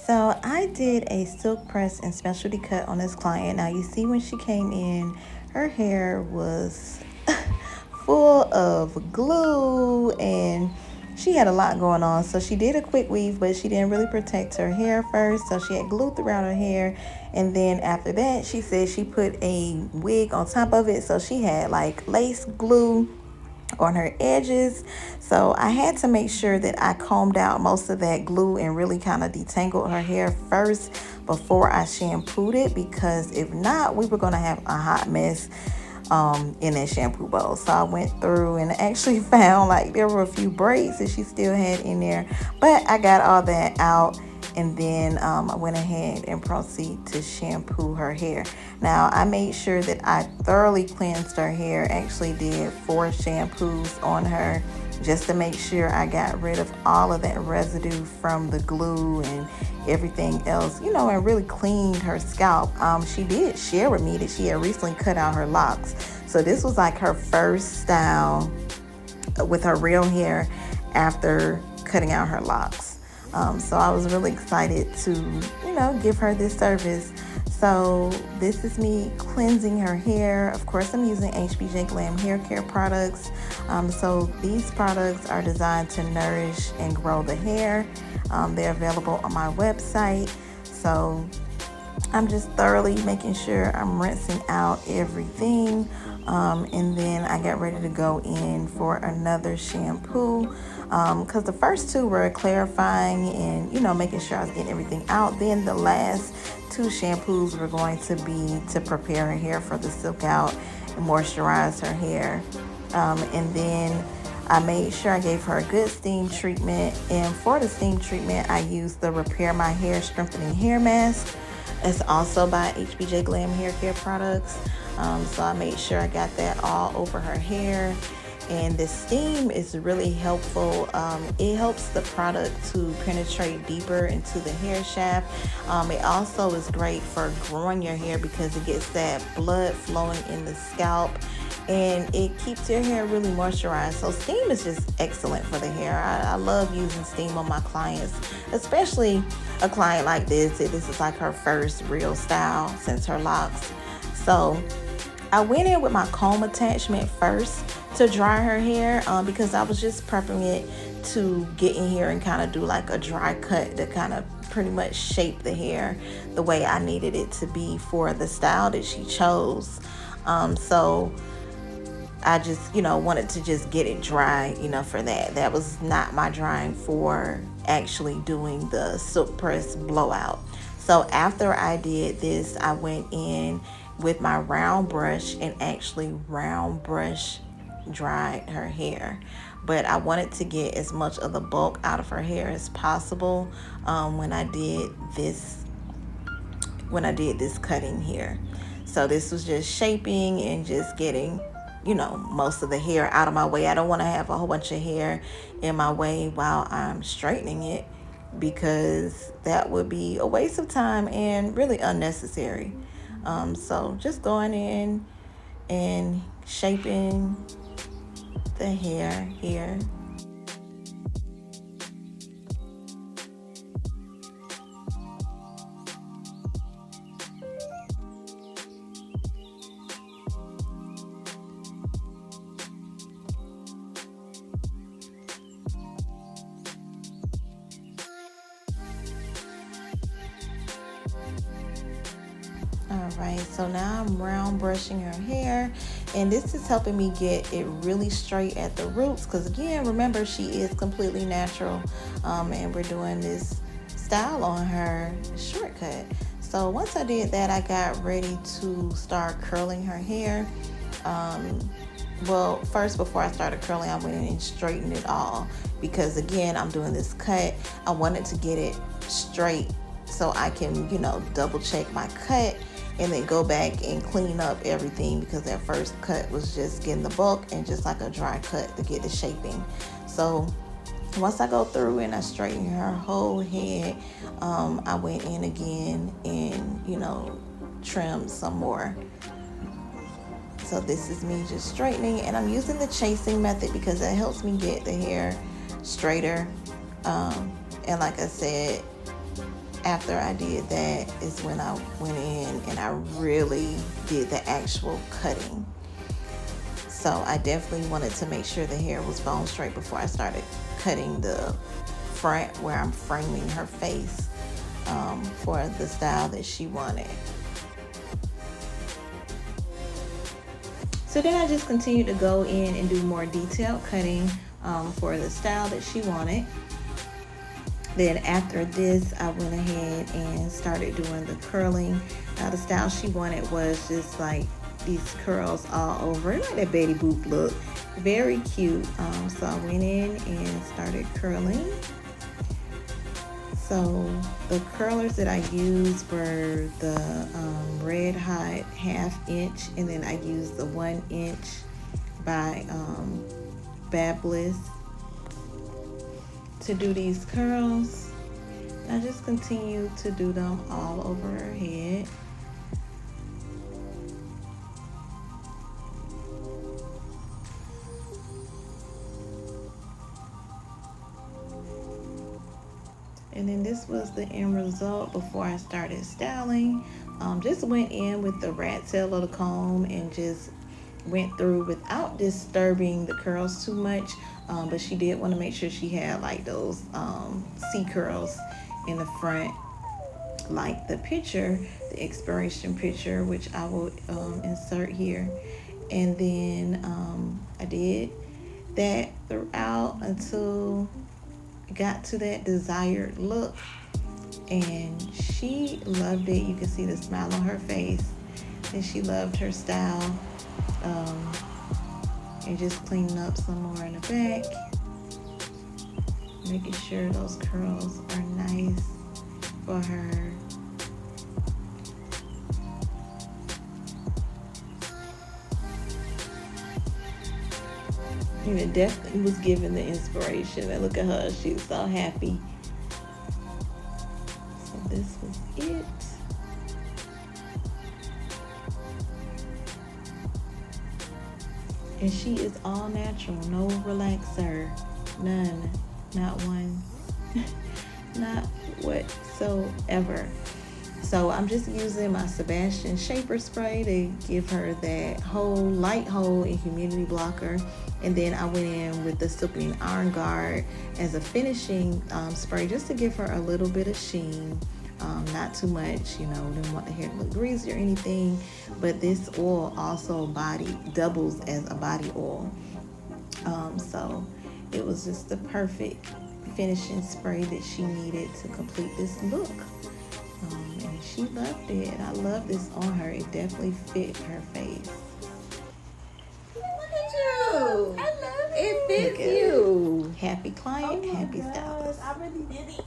So I did a silk press and specialty cut on this client. Now you see when she came in, her hair was full of glue and she had a lot going on. So she did a quick weave, but she didn't really protect her hair first. So she had glue throughout her hair. And then after that, she said she put a wig on top of it. So she had like lace glue on her edges. So I had to make sure that I combed out most of that glue and really kind of detangled her hair first before I shampooed it, because if not, we were going to have a hot mess in that shampoo bowl. So I went through and actually found like there were a few braids that she still had in there, but I got all that out. And then I went ahead and proceed to shampoo her hair. Now I made sure that I thoroughly cleansed her hair. Actually did 4 shampoos on her just to make sure I got rid of all of that residue from the glue and everything else, and really cleaned her scalp. She did share with me that she had recently cut out her locks. So this was like her first style with her real hair after cutting out her locks. So I was really excited to, give her this service. So this is me cleansing her hair. Of course, I'm using HBJ Glam hair care products. So these products are designed to nourish and grow the hair. They're available on my website. So I'm just thoroughly making sure I'm rinsing out everything. And then I got ready to go in for another shampoo. Because the first 2 were clarifying and, making sure I was getting everything out. Then the last 2 shampoos were going to be to prepare her hair for the silk out and moisturize her hair. And then I made sure I gave her a good steam treatment. And for the steam treatment, I used the Repair My Hair Strengthening Hair Mask. It's also by HBJ Glam Hair Care Products. So I made sure I got that all over her hair. And the steam is really helpful. It helps the product to penetrate deeper into the hair shaft. It also is great for growing your hair because it gets that blood flowing in the scalp and it keeps your hair really moisturized. So steam is just excellent for the hair. I love using steam on my clients, especially a client like this. This is like her first real style since her locks. So I went in with my comb attachment first to dry her hair because I was just prepping it to get in here and kind of do like a dry cut to kind of pretty much shape the hair the way I needed it to be for the style that she chose. So I just, wanted to just get it dry, for that. That was not my drying for actually doing the silk press blowout. So after I did this, I went in with my round brush and actually round brush dried her hair. But I wanted to get as much of the bulk out of her hair as possible when I did this cutting here. So this was just shaping and just getting most of the hair out of my way. I don't want to have a whole bunch of hair in my way while I'm straightening it, because that would be a waste of time and really unnecessary. So just going in and shaping the hair here. Alright, so now I'm round brushing her hair, and this is helping me get it really straight at the roots, because again, remember, she is completely natural, and we're doing this style on her shortcut. So once I did that, I got ready to start curling her hair. Well, first, before I started curling, I went in and straightened it all, because again, I'm doing this cut. I wanted to get it straight so I can, double check my cut and then go back and clean up everything, because that first cut was just getting the bulk and just like a dry cut to get the shaping. So once I go through and I straighten her whole head, I went in again and, trimmed some more. So this is me just straightening, and I'm using the chasing method because that helps me get the hair straighter. And like I said, after I did that is when I went in and I really did the actual cutting. So I definitely wanted to make sure the hair was bone straight before I started cutting the front where I'm framing her face for the style that she wanted. So then I just continued to go in and do more detailed cutting for the style that she wanted. Then after this, I went ahead and started doing the curling. Now the style she wanted was just like these curls all over, like that Betty Boop look. Very cute. So I went in and started curling. So the curlers that I used were the Red Hot 1/2 inch, and then I used the 1 inch by Babybliss to do these curls. I just continue to do them all over her head. And then this was the end result before I started styling. Just went in with the rat tail of the comb and just went through without disturbing the curls too much. But she did want to make sure she had like those C curls in the front, like the picture, the expiration picture, which I will insert here. And then I did that throughout until I got to that desired look, and she loved it. You can see the smile on her face, and she loved her style. And just cleaning up some more in the back, making sure those curls are nice for her. And it definitely was giving the inspiration. And look at her, she was so happy. So this was it. And she is all natural, no relaxer, none, not one, not whatsoever. So I'm just using my Sebastian Schaper spray to give her that light hold and humidity blocker. And then I went in with the Silkening Iron Guard as a finishing spray just to give her a little bit of sheen. Not too much, didn't want the hair to look greasy or anything, but this oil also doubles as a body oil. So it was just the perfect finishing spray that she needed to complete this look. And she loved it. I love this on her. It definitely fit her face. Look at you. I love it. It fits you. Happy client, happy stylist. I really did it.